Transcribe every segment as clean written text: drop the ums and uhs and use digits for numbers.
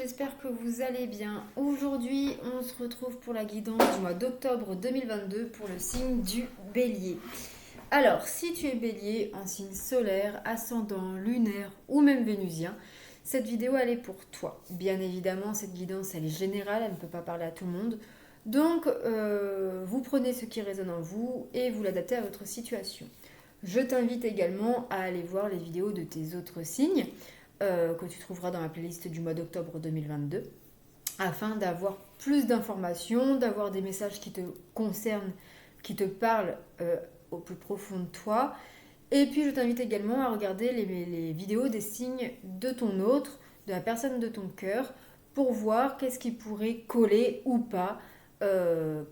j'espère que vous allez bien. Aujourd'hui, on se retrouve pour la guidance du mois d'octobre 2022 pour le signe du Bélier. Alors, si tu es Bélier, un signe solaire, ascendant, lunaire ou même vénusien, cette vidéo elle est pour toi. Bien évidemment, cette guidance elle est générale, elle ne peut pas parler à tout le monde. Donc, vous prenez ce qui résonne en vous et vous l'adaptez à votre situation. Je t'invite également à aller voir les vidéos de tes autres signes que tu trouveras dans la playlist du mois d'octobre 2022 afin d'avoir plus d'informations, d'avoir des messages qui te concernent, qui te parlent au plus profond de toi. Et puis je t'invite également à regarder les vidéos des signes de ton autre, de la personne de ton cœur, pour voir qu'est-ce qui pourrait coller ou pas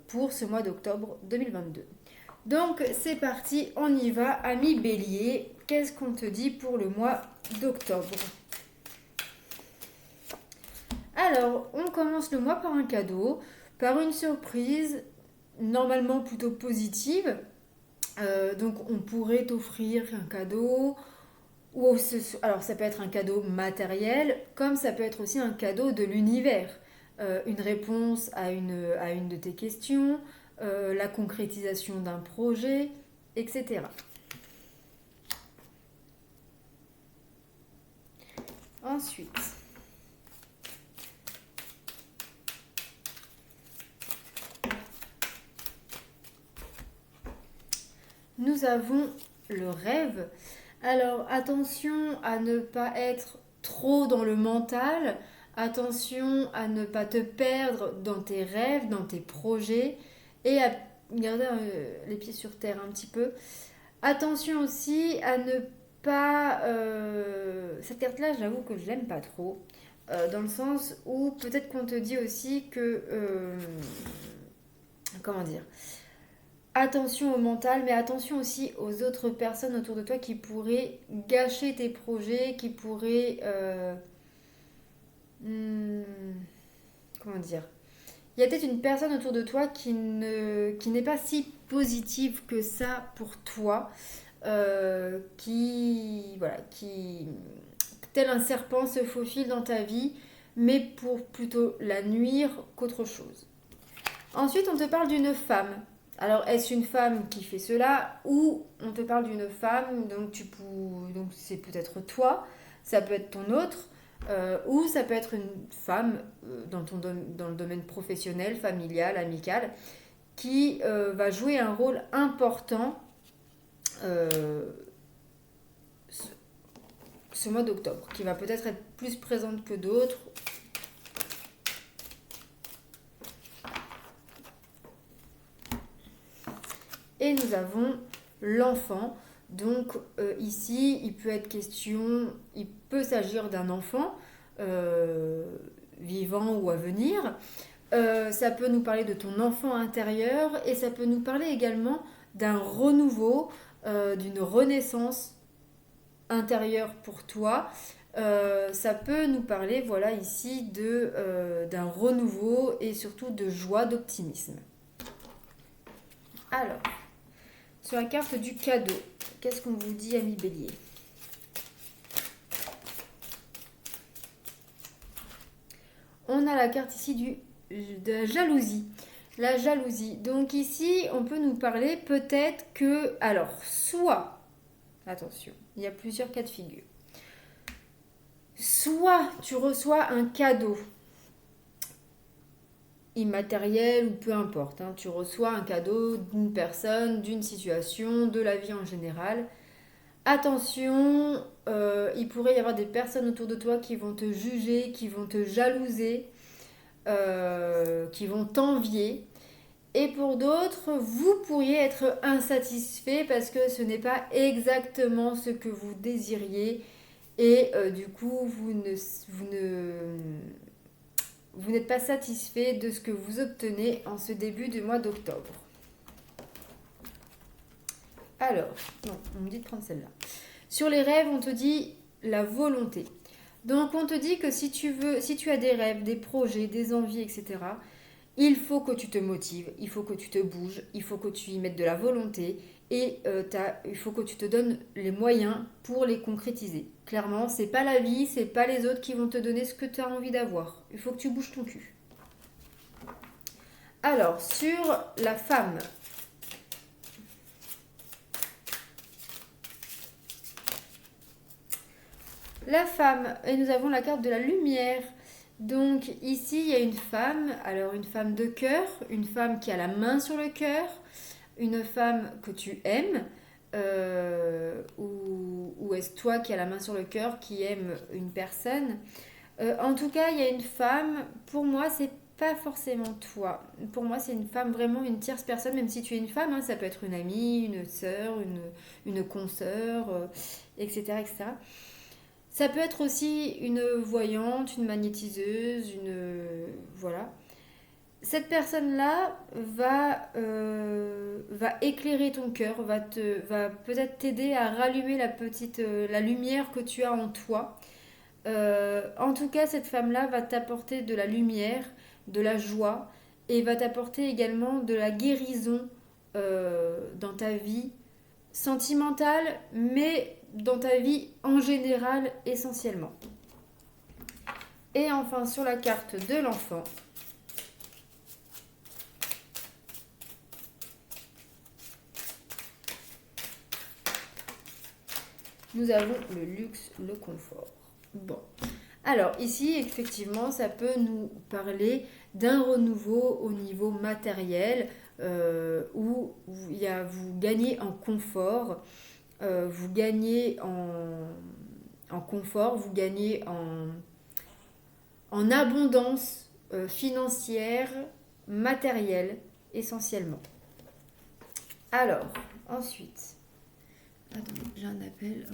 pour ce mois d'octobre 2022. Donc c'est parti, on y va, ami Bélier. Qu'est-ce qu'on te dit pour le mois d'octobre? Alors, on commence le mois par un cadeau, par une surprise, normalement plutôt positive. Donc on pourrait t'offrir un cadeau, alors ça peut être un cadeau matériel, comme ça peut être aussi un cadeau de l'univers. Une réponse à une de tes questions, la concrétisation d'un projet, etc. Ensuite, nous avons le rêve. Alors attention à ne pas être trop dans le mental, attention à ne pas te perdre dans tes rêves, dans tes projets et à garder les pieds sur terre un petit peu. Attention aussi à ne pas... cette carte-là, j'avoue que je l'aime pas trop. Dans le sens où peut-être qu'on te dit aussi que... comment dire? Attention au mental, mais attention aussi aux autres personnes autour de toi qui pourraient gâcher tes projets, qui pourraient... hmm, comment dire? Il y a peut-être une personne autour de toi qui n'est pas si positive que ça pour toi, qui, tel un serpent, se faufile dans ta vie, mais pour plutôt la nuire qu'autre chose. Ensuite, on te parle d'une femme. Alors, est-ce une femme qui fait cela ou on te parle d'une femme, donc c'est peut-être toi, ça peut être ton autre, ou ça peut être une femme dans le domaine professionnel, familial, amical, qui va jouer un rôle important euh, ce mois d'octobre, qui va peut-être être plus présente que d'autres. Et nous avons l'enfant. Donc ici, il peut s'agir d'un enfant vivant ou à venir. Ça peut nous parler de ton enfant intérieur et ça peut nous parler également d'un renouveau, d'une renaissance intérieure pour toi. Ça peut nous parler, voilà, ici d'un renouveau et surtout de joie, d'optimisme. Alors, sur la carte du cadeau, qu'est-ce qu'on vous dit, ami Bélier? On a la carte ici de la jalousie. La jalousie. Donc ici, on peut nous parler peut-être que... Alors, soit... Attention, il y a plusieurs cas de figure. Soit tu reçois un cadeau immatériel ou peu importe. Tu reçois un cadeau d'une personne, d'une situation, de la vie en général. Attention, il pourrait y avoir des personnes autour de toi qui vont te juger, qui vont te jalouser, qui vont t'envier. Et pour d'autres, vous pourriez être insatisfait parce que ce n'est pas exactement ce que vous désiriez. Et du coup, vous n'êtes pas satisfait de ce que vous obtenez en ce début du mois d'octobre. Alors, non, on me dit de prendre celle-là. Sur les rêves, on te dit la volonté. Donc, on te dit que si tu as des rêves, des projets, des envies, etc., il faut que tu te motives, il faut que tu te bouges, il faut que tu y mettes de la volonté, et il faut que tu te donnes les moyens pour les concrétiser. Clairement, c'est pas la vie, c'est pas les autres qui vont te donner ce que tu as envie d'avoir. Il faut que tu bouges ton cul. Alors, sur la femme. La femme, et nous avons la carte de la lumière. Donc ici, il y a une femme, alors une femme de cœur, une femme qui a la main sur le cœur, une femme que tu aimes, ou est-ce toi qui as la main sur le cœur, qui aime une personne. En tout cas, il y a une femme, pour moi, c'est pas forcément toi. Pour moi, c'est une femme, vraiment une tierce personne, même si tu es une femme, hein, ça peut être une amie, une sœur, une consoeur, etc., etc. Ça peut être aussi une voyante, une magnétiseuse, voilà. Cette personne-là va éclairer ton cœur, va peut-être t'aider à rallumer la lumière que tu as en toi. En tout cas, cette femme-là va t'apporter de la lumière, de la joie, et va t'apporter également de la guérison dans ta vie sentimentale, mais dans ta vie en général essentiellement. Et enfin, sur la carte de l'enfant, nous avons le luxe, le confort. Bon. Alors ici, effectivement, ça peut nous parler d'un renouveau au niveau matériel où vous gagnez en confort, vous gagnez en confort, vous gagnez en abondance financière, matérielle, essentiellement. Alors, ensuite, attendez, j'ai un appel,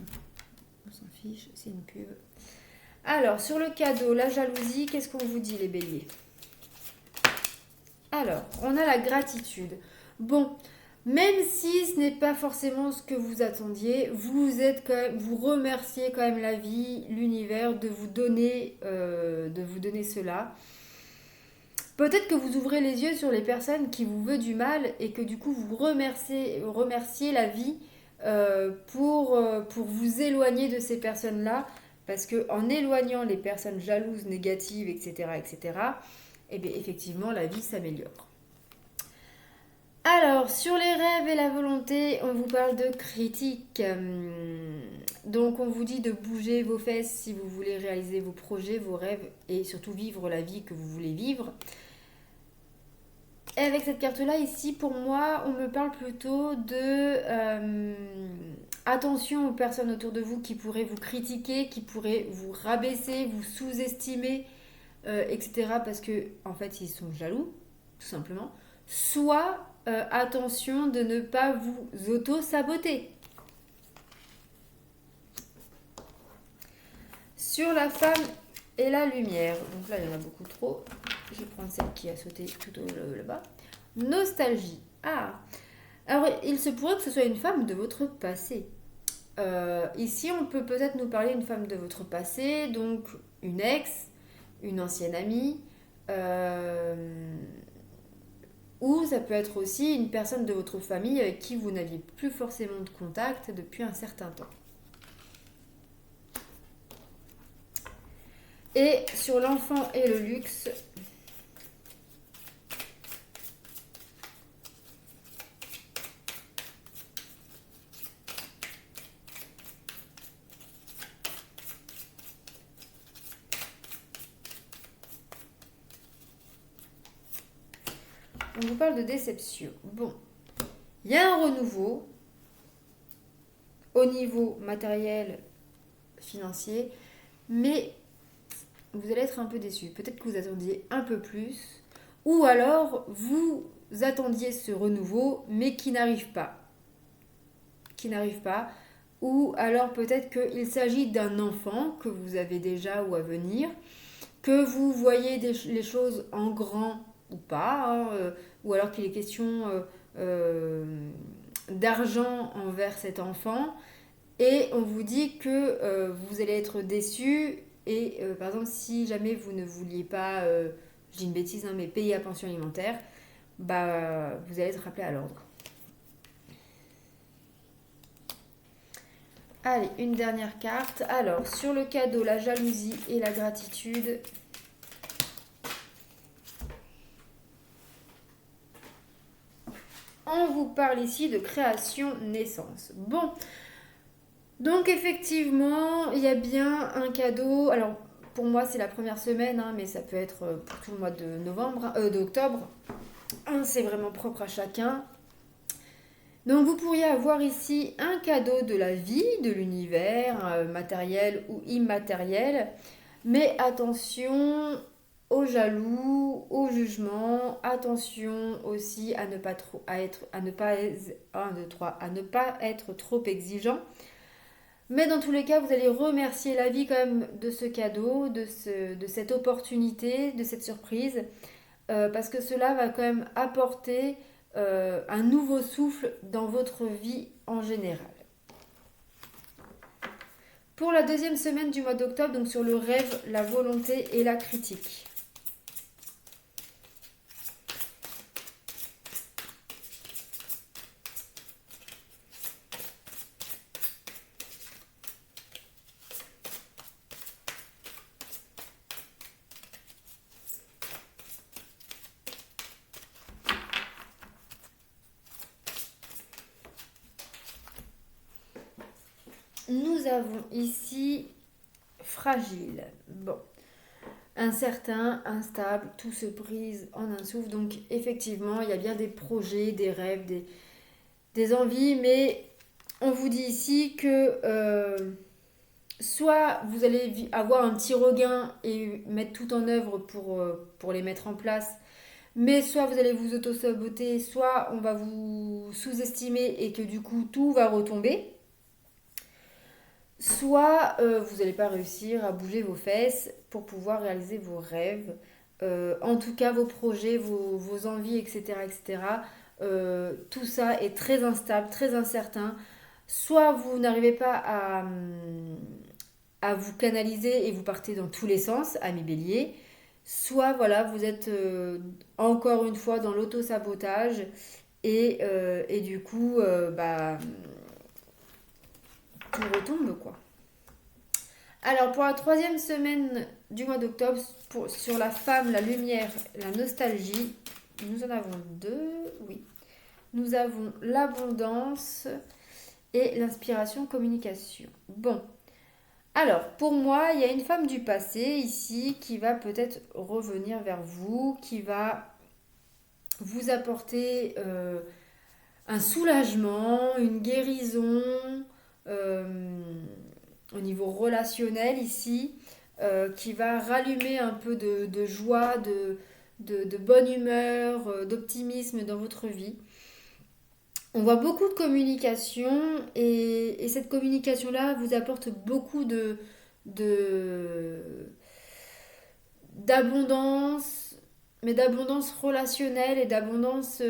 on s'en fiche, c'est une pub. Alors, sur le cadeau, la jalousie, qu'est-ce qu'on vous dit les béliers? Alors, on a la gratitude. Bon, même si ce n'est pas forcément ce que vous attendiez, vous remerciez quand même la vie, l'univers de vous donner cela. Peut-être que vous ouvrez les yeux sur les personnes qui vous veulent du mal et que du coup vous remerciez la vie pour vous éloigner de ces personnes-là. Parce qu'en éloignant les personnes jalouses, négatives, etc., etc., eh bien, effectivement, la vie s'améliore. Alors, sur les rêves et la volonté, on vous parle de critique. Donc, on vous dit de bouger vos fesses si vous voulez réaliser vos projets, vos rêves et surtout vivre la vie que vous voulez vivre. Et avec cette carte-là, ici, pour moi, on me parle plutôt de attention aux personnes autour de vous qui pourraient vous critiquer, qui pourraient vous rabaisser, vous sous-estimer, etc. Parce que, en fait, ils sont jaloux, tout simplement. Soit attention de ne pas vous auto-saboter. Sur la femme et la lumière. Donc là, il y en a beaucoup trop. Je vais prendre celle qui a sauté tout là-bas. Nostalgie. Ah. Alors, il se pourrait que ce soit une femme de votre passé. Ici, on peut peut-être nous parler d'une femme de votre passé, donc une ex, une ancienne amie, ou ça peut être aussi une personne de votre famille avec qui vous n'aviez plus forcément de contact depuis un certain temps. Et sur l'enfant et le luxe, on vous parle de déception. Bon, il y a un renouveau au niveau matériel, financier, mais vous allez être un peu déçu. Peut-être que vous attendiez un peu plus, ou alors vous attendiez ce renouveau, mais qui n'arrive pas. Ou alors peut-être qu'il s'agit d'un enfant que vous avez déjà ou à venir, que vous voyez les choses en grand ou pas, hein, ou alors qu'il est question d'argent envers cet enfant, et on vous dit que vous allez être déçu, et par exemple si jamais vous ne vouliez pas, je dis une bêtise, hein, mais payer la pension alimentaire, bah, vous allez être rappelé à l'ordre. Allez, une dernière carte. Alors, sur le cadeau, la jalousie et la gratitude. On vous parle ici de création-naissance. Bon, donc effectivement, il y a bien un cadeau. Alors, pour moi, c'est la première semaine, hein, mais ça peut être pour tout le mois de novembre, d'octobre. C'est vraiment propre à chacun. Donc vous pourriez avoir ici un cadeau de la vie, de l'univers, matériel ou immatériel. Mais attention aux jaloux, au jugement. Attention aussi à ne pas trop, à être, à ne pas, 1, 2, 3, à ne pas être trop exigeant. Mais dans tous les cas, vous allez remercier la vie quand même de ce cadeau, de cette opportunité, de cette surprise, parce que cela va quand même apporter un nouveau souffle dans votre vie en général. Pour la deuxième semaine du mois d'octobre, donc sur le rêve, la volonté et la critique. Nous avons ici fragile. Bon, incertain, instable, tout se brise en un souffle. Donc effectivement, il y a bien des projets, des rêves, des envies, mais on vous dit ici que soit vous allez avoir un petit regain et mettre tout en œuvre pour les mettre en place, mais soit vous allez vous auto-saboter, soit on va vous sous-estimer et que du coup tout va retomber. Soit vous n'allez pas réussir à bouger vos fesses pour pouvoir réaliser vos rêves, en tout cas vos projets, vos envies, etc. etc. Tout ça est très instable, très incertain. Soit vous n'arrivez pas à vous canaliser et vous partez dans tous les sens, ami bélier. Soit voilà, vous êtes encore une fois dans l'auto-sabotage et du coup, tout retombe quoi. Alors, pour la troisième semaine du mois d'octobre, sur la femme, la lumière, la nostalgie, nous en avons deux, oui. Nous avons l'abondance et l'inspiration communication. Bon, alors, pour moi, il y a une femme du passé ici qui va peut-être revenir vers vous, qui va vous apporter un soulagement, une guérison, euh, au niveau relationnel ici, qui va rallumer un peu de joie, de bonne humeur, d'optimisme dans votre vie. On voit beaucoup de communication et cette communication-là vous apporte beaucoup de- d'abondance, mais d'abondance relationnelle et d'abondance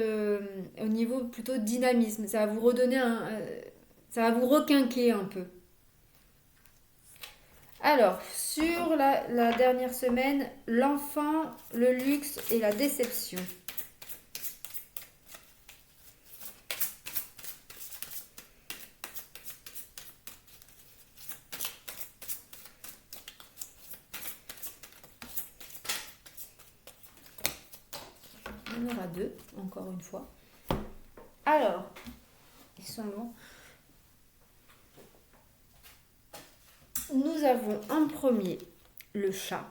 au niveau plutôt dynamisme. Ça va vous redonner ça va vous requinquer un peu. Alors, sur la dernière semaine, l'enfant, le luxe et la déception. Il y en aura deux, encore une fois. Alors, ils sont longs. Nous avons en premier le chat.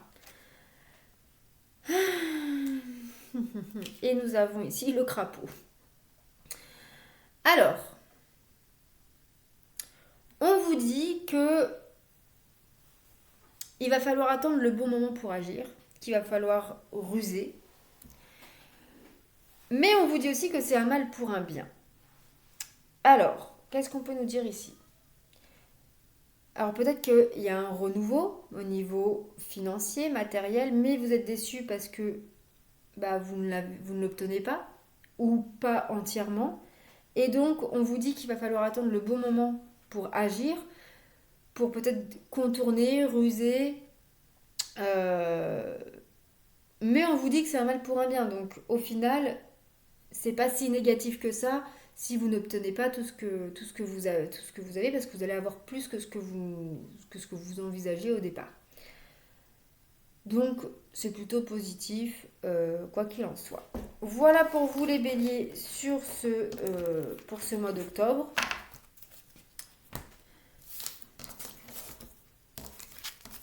Et nous avons ici le crapaud. Alors, on vous dit que il va falloir attendre le bon moment pour agir, qu'il va falloir ruser. Mais on vous dit aussi que c'est un mal pour un bien. Alors, qu'est-ce qu'on peut nous dire ici? Alors peut-être qu'il y a un renouveau au niveau financier, matériel, mais vous êtes déçu parce que vous ne l'obtenez pas ou pas entièrement. Et donc on vous dit qu'il va falloir attendre le bon moment pour agir, pour peut-être contourner, ruser. euh, Mais on vous dit que c'est un mal pour un bien. Donc au final, c'est pas si négatif que ça. si vous n'obtenez pas tout ce que vous avez, parce que vous allez avoir plus que ce que vous envisagez au départ. Donc, c'est plutôt positif, quoi qu'il en soit. Voilà pour vous les béliers pour ce mois d'octobre.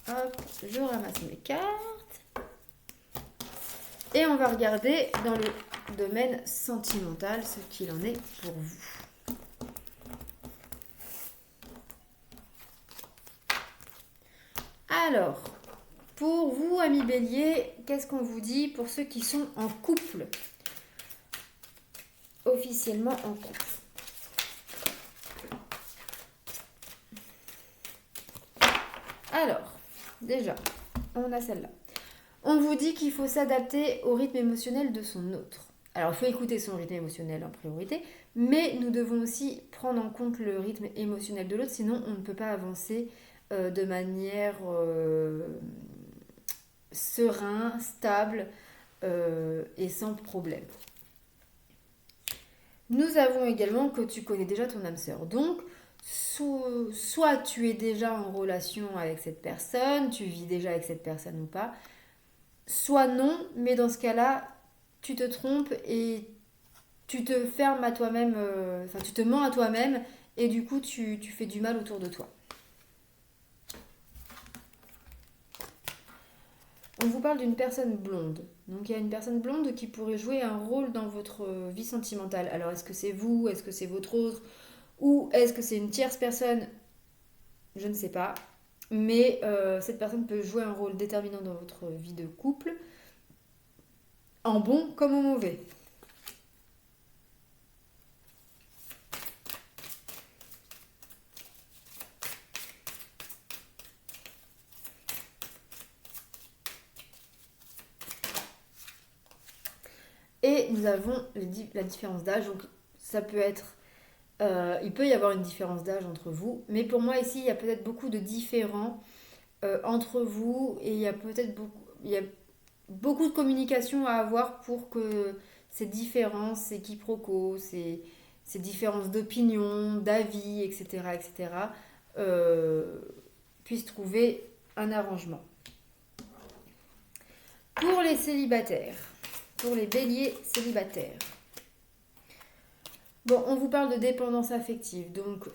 Hop, je ramasse mes cartes. Et on va regarder dans le domaine sentimental ce qu'il en est pour vous. Alors, pour vous, amis bélier, qu'est-ce qu'on vous dit pour ceux qui sont en couple? Officiellement en couple. Alors, déjà, on a celle-là. On vous dit qu'il faut s'adapter au rythme émotionnel de son autre. Alors, il faut écouter son rythme émotionnel en priorité, mais nous devons aussi prendre en compte le rythme émotionnel de l'autre, sinon on ne peut pas avancer de manière serein, stable et sans problème. Nous avons également que tu connais déjà ton âme sœur. Donc, soit tu es déjà en relation avec cette personne, tu vis déjà avec cette personne ou pas, soit non, mais dans ce cas-là, tu te trompes et tu te fermes à toi-même, tu te mens à toi-même et du coup, tu fais du mal autour de toi. On vous parle d'une personne blonde. Donc il y a une personne blonde qui pourrait jouer un rôle dans votre vie sentimentale. Alors est-ce que c'est vous? Est-ce que c'est votre autre? Ou est-ce que c'est une tierce personne? Je ne sais pas. Mais cette personne peut jouer un rôle déterminant dans votre vie de couple, en bon comme en mauvais. Et nous avons la différence d'âge. Donc ça peut être... il peut y avoir une différence d'âge entre vous. Mais pour moi ici, il y a peut-être beaucoup de différents entre vous. Et il y a peut-être beaucoup de communication à avoir pour que ces différences, ces quiproquos, ces différences d'opinion, d'avis, etc., puissent trouver un arrangement. Pour les célibataires, pour les béliers célibataires, bon, on vous parle de dépendance affective, donc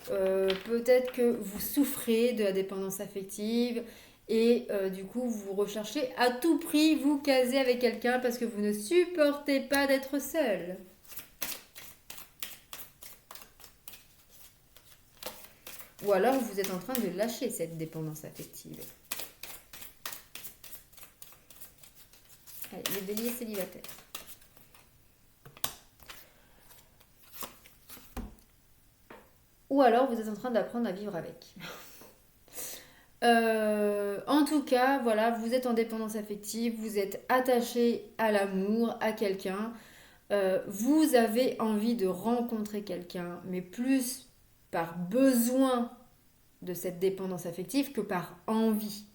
peut-être que vous souffrez de la dépendance affective et du coup vous recherchez à tout prix vous caser avec quelqu'un parce que vous ne supportez pas d'être seul. Ou alors vous êtes en train de lâcher cette dépendance affective. Allez, les béliers célibataires. Ou alors vous êtes en train d'apprendre à vivre avec. En tout cas, voilà, vous êtes en dépendance affective, vous êtes attaché à l'amour, à quelqu'un. Vous avez envie de rencontrer quelqu'un, mais plus par besoin de cette dépendance affective que par envie.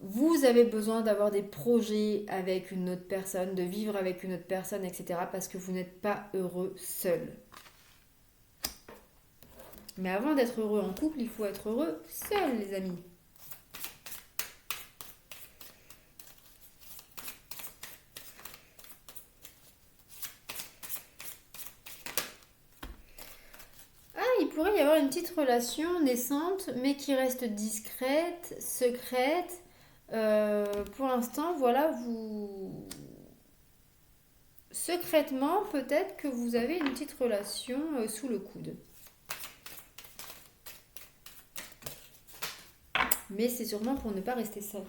Vous avez besoin d'avoir des projets avec une autre personne, de vivre avec une autre personne, etc. parce que vous n'êtes pas heureux seul. Mais avant d'être heureux en couple, il faut être heureux seul, les amis. Ah, il pourrait y avoir une petite relation naissante, mais qui reste discrète, secrète. Pour l'instant, voilà, secrètement, peut-être que vous avez une petite relation sous le coude. Mais c'est sûrement pour ne pas rester seul.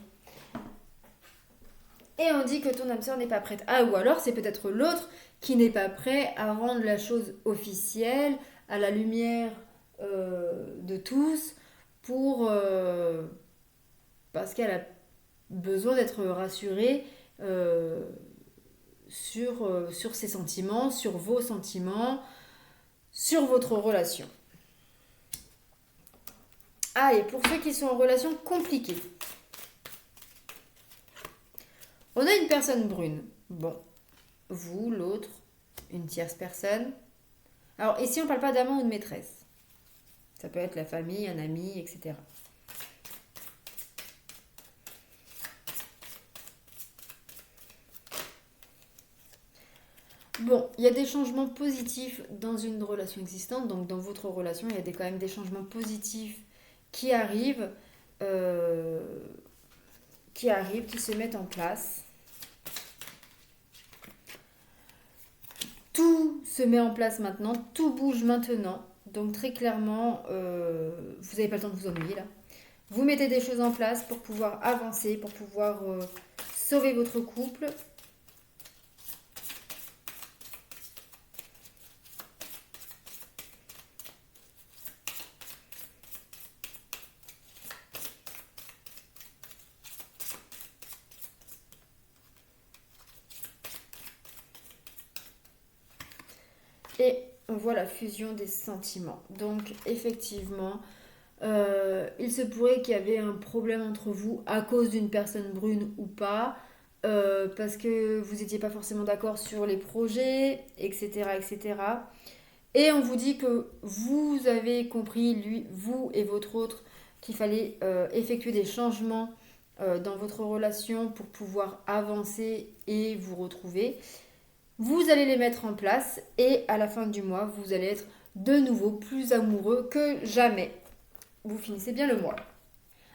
Et on dit que ton âme sœur n'est pas prête. Ah, ou alors c'est peut-être l'autre qui n'est pas prêt à rendre la chose officielle, à la lumière de tous, parce qu'elle a besoin d'être rassurée sur ses sentiments, sur vos sentiments, sur votre relation. Ah, et pour ceux qui sont en relation compliquée, on a une personne brune. Bon, vous, l'autre, une tierce personne. Alors ici, on ne parle pas d'amant ou de maîtresse. Ça peut être la famille, un ami, etc. Bon, il y a des changements positifs dans une relation existante, donc dans votre relation, il y a quand même des changements positifs qui arrivent, euh, qui se mettent en place. Tout se met en place maintenant, tout bouge maintenant. Donc très clairement, vous n'avez pas le temps de vous ennuyer là. Vous mettez des choses en place pour pouvoir avancer, pour pouvoir sauver votre couple. Et on voit la fusion des sentiments. Donc effectivement, il se pourrait qu'il y avait un problème entre vous à cause d'une personne brune ou pas, parce que vous n'étiez pas forcément d'accord sur les projets, etc., etc. Et on vous dit que vous avez compris, lui, vous et votre autre, qu'il fallait effectuer des changements dans votre relation pour pouvoir avancer et vous retrouver. Vous allez les mettre en place et à la fin du mois, vous allez être de nouveau plus amoureux que jamais. Vous finissez bien le mois.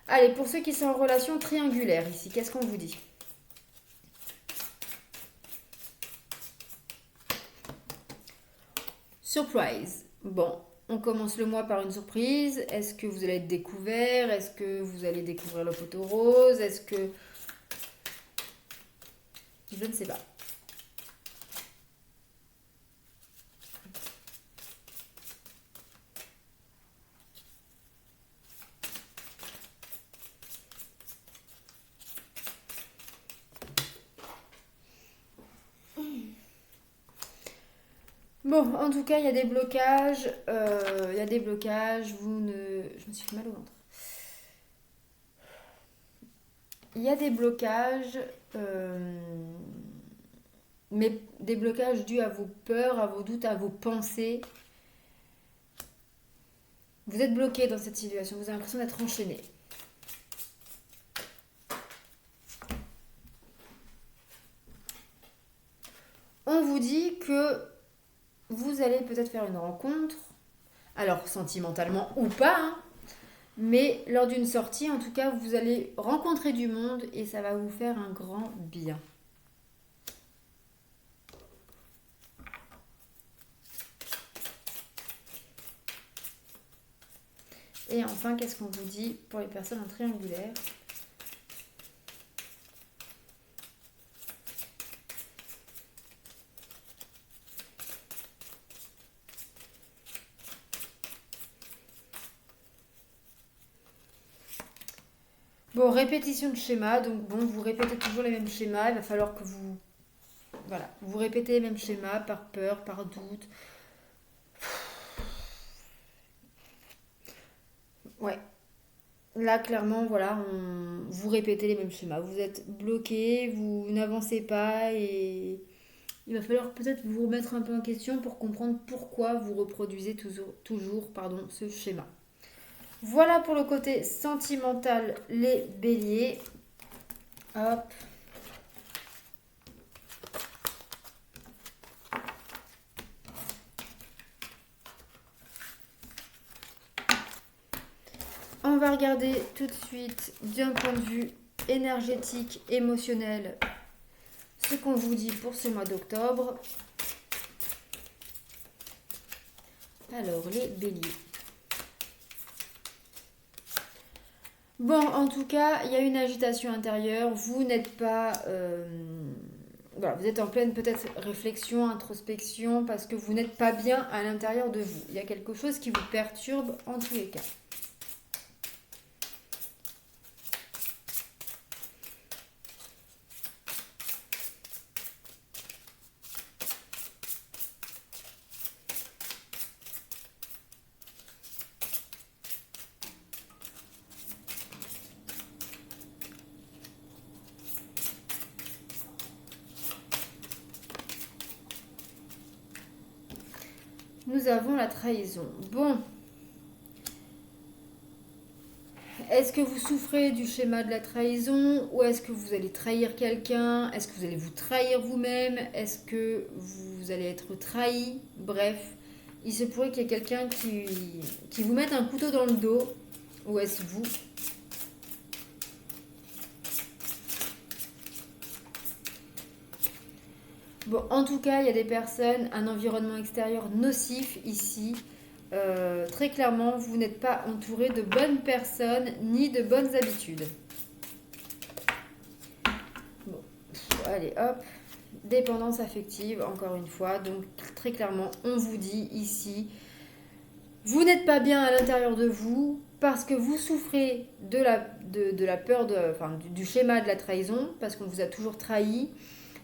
Allez, pour ceux qui sont en relation triangulaire ici, qu'est-ce qu'on vous dit? Surprise. Bon, on commence le mois par une surprise. Est-ce que vous allez être découvert? Est-ce que vous allez découvrir le poteau rose? Est-ce que... Je ne sais pas. Bon, en tout cas, il y a des blocages. Il y a des blocages. Vous ne... Je me suis fait mal au ventre. Il y a des blocages, mais des blocages dus à vos peurs, à vos doutes, à vos pensées. Vous êtes bloqué dans cette situation. Vous avez l'impression d'être enchaîné. On vous dit que vous allez peut-être faire une rencontre, alors sentimentalement ou pas, hein, mais lors d'une sortie, en tout cas, vous allez rencontrer du monde et ça va vous faire un grand bien. Et enfin, qu'est-ce qu'on vous dit pour les personnes en triangulaire? Bon, répétition de schéma, donc bon, vous répétez toujours les mêmes schémas, il va falloir que vous... Voilà, vous répétez les mêmes schémas par peur, par doute. Ouais, là clairement, voilà, vous répétez les mêmes schémas. Vous êtes bloqué, vous n'avancez pas et il va falloir peut-être vous remettre un peu en question pour comprendre pourquoi vous reproduisez toujours pardon, ce schéma. Voilà pour le côté sentimental, les béliers. Hop. On va regarder tout de suite d'un point de vue énergétique, émotionnel, ce qu'on vous dit pour ce mois d'octobre. Alors, les béliers. Bon, en tout cas, il y a une agitation intérieure. Vous n'êtes pas... voilà, vous êtes en pleine peut-être réflexion, introspection, parce que vous n'êtes pas bien à l'intérieur de vous. Il y a quelque chose qui vous perturbe en tous les cas. nous avons la trahison. Bon, est-ce que vous souffrez du schéma de la trahison ou est-ce que vous allez trahir quelqu'un? Est-ce que vous allez vous trahir vous-même? Est-ce que vous allez être trahi? Bref, il se pourrait qu'il y ait quelqu'un qui vous mette un couteau dans le dos. Ou est-ce vous? Bon, en tout cas, il y a des personnes, un environnement extérieur nocif ici. Très clairement, vous n'êtes pas entouré de bonnes personnes ni de bonnes habitudes. Bon, allez, hop. Dépendance affective, encore une fois. Donc, très clairement, on vous dit ici, vous n'êtes pas bien à l'intérieur de vous parce que vous souffrez de la peur, du schéma de la trahison, parce qu'on vous a toujours trahi.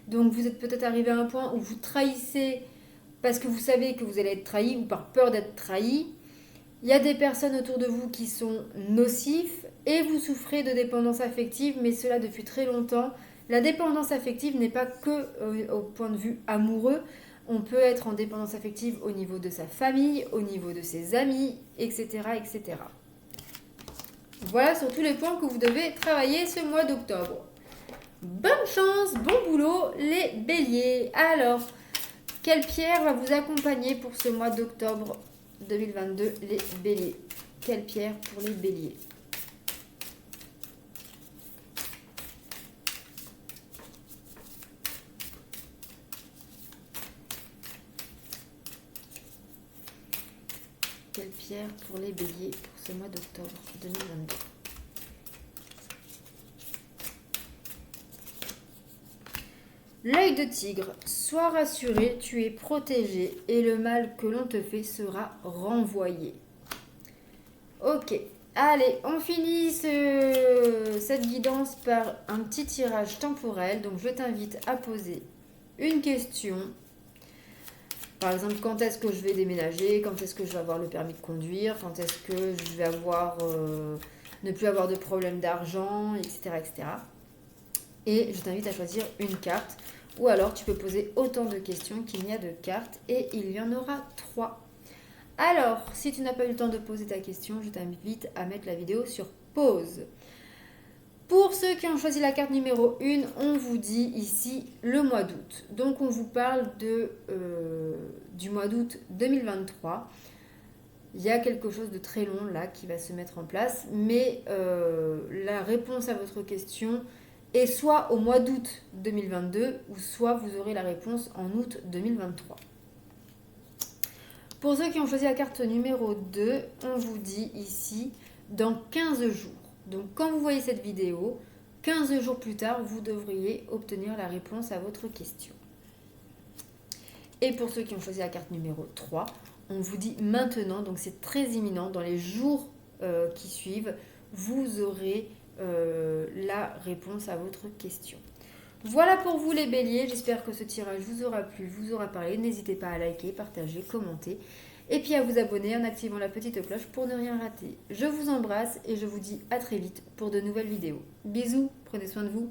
Donc, vous êtes peut-être arrivé à un point où vous trahissez parce que vous savez que vous allez être trahi ou par peur d'être trahi. Il y a des personnes autour de vous qui sont nocifs et vous souffrez de dépendance affective, mais cela depuis très longtemps. La dépendance affective n'est pas que au point de vue amoureux. On peut être en dépendance affective au niveau de sa famille, au niveau de ses amis, etc., etc. Voilà sur tous les points que vous devez travailler ce mois d'octobre. Bonne chance, bon boulot les béliers. Alors, quelle pierre va vous accompagner pour ce mois d'octobre 2022, les béliers? Quelle pierre pour les béliers? Quelle pierre pour les béliers pour ce mois d'octobre 2022? L'œil de tigre, sois rassuré, tu es protégé et le mal que l'on te fait sera renvoyé. Ok, allez, on finit cette guidance par un petit tirage temporel. Donc je t'invite à poser une question. Par exemple, quand est-ce que je vais déménager? Quand est-ce que je vais avoir le permis de conduire? Quand est-ce que je vais ne plus avoir de problème d'argent, etc., etc. Et je t'invite à choisir une carte. Ou alors, tu peux poser autant de questions qu'il y a de cartes. Et il y en aura 3. Alors, si tu n'as pas eu le temps de poser ta question, je t'invite à mettre la vidéo sur pause. Pour ceux qui ont choisi la carte numéro 1, on vous dit ici le mois d'août. Donc, on vous parle du mois d'août 2023. Il y a quelque chose de très long là qui va se mettre en place. Mais la réponse à votre question... Et soit au mois d'août 2022, ou soit vous aurez la réponse en août 2023. Pour ceux qui ont choisi la carte numéro 2, on vous dit ici, dans 15 jours. Donc quand vous voyez cette vidéo, 15 jours plus tard, vous devriez obtenir la réponse à votre question. Et pour ceux qui ont choisi la carte numéro 3, on vous dit maintenant, donc c'est très imminent, dans les jours qui suivent, vous aurez... la réponse à votre question. Voilà pour vous les béliers, j'espère que ce tirage vous aura plu, vous aura parlé. N'hésitez pas à liker, partager, commenter et puis à vous abonner en activant la petite cloche pour ne rien rater. Je vous embrasse et je vous dis à très vite pour de nouvelles vidéos. Bisous, prenez soin de vous.